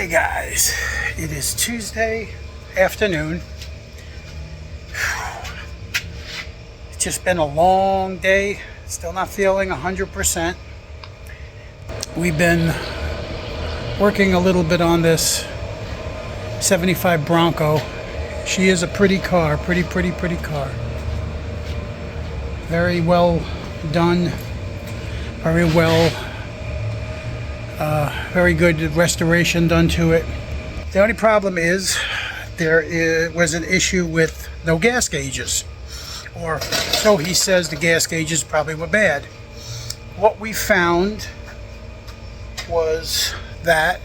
Hey guys, it is Tuesday afternoon. It's just been a long day. Still not feeling 100%. We've been working a little bit on this 75 Bronco. She is a pretty car, pretty car. Very well done, very well, very good restoration done to it. The only problem is was an issue with no gas gauges, or so he says. The gas gauges probably were bad. What we found was that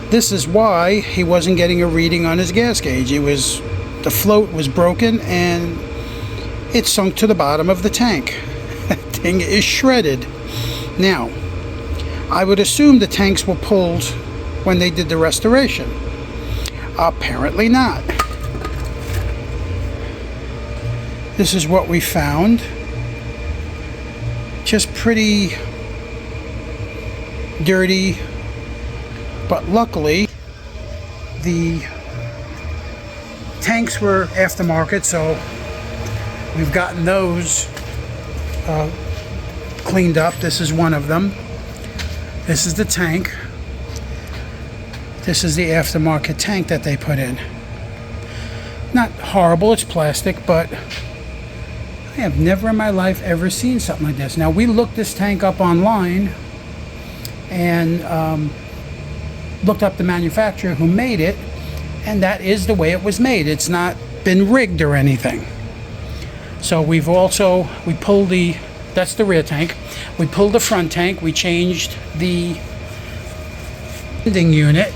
this is why he wasn't getting a reading on his gas gauge. The float was broken and it sunk to the bottom of the tank. That thing is shredded. Now, I would assume the tanks were pulled when they did the restoration. Apparently not. This is what we found. Just pretty dirty, but luckily the tanks were aftermarket, so we've gotten those cleaned up. This is one of them. This is the tank. This is the aftermarket tank that they put in. Not horrible, it's plastic, but I have never in my life ever seen something like this. Now, we looked this tank up online and looked up the manufacturer who made it, and that is the way it was made. It's not been rigged or anything. So we pulled that's the rear tank. We pulled the front tank. We changed the ending unit,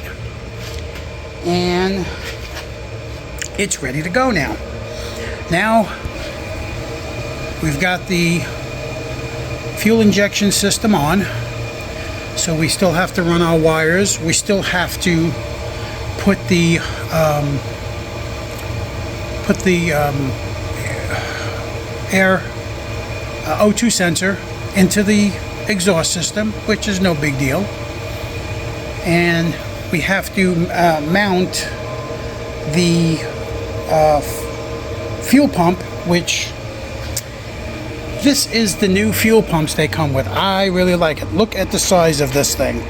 and it's ready to go now. Now we've got the fuel injection system on, so we still have to run our wires. We still have to put the air O2 sensor into the exhaust system, which is no big deal. And we have to mount the fuel pump, which this is the new fuel pumps they come with. I really like it. Look at the size of this thing.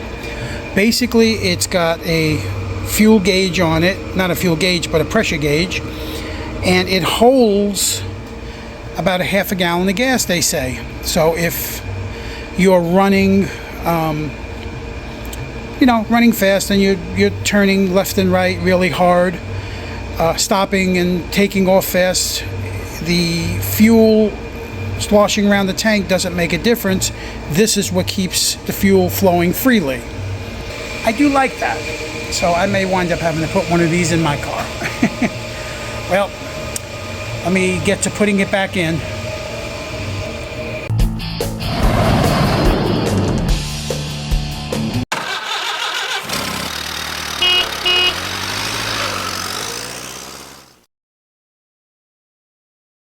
Basically, it's got a fuel gauge on it, not a fuel gauge, but a pressure gauge, and it holds about a half a gallon of gas, they say. So if you're running running fast and you're turning left and right really hard, stopping and taking off fast, the fuel sloshing around the tank doesn't make a difference. This is what keeps the fuel flowing freely. I do like that, so I may wind up having to put one of these in my car. Well, let me get to putting it back in.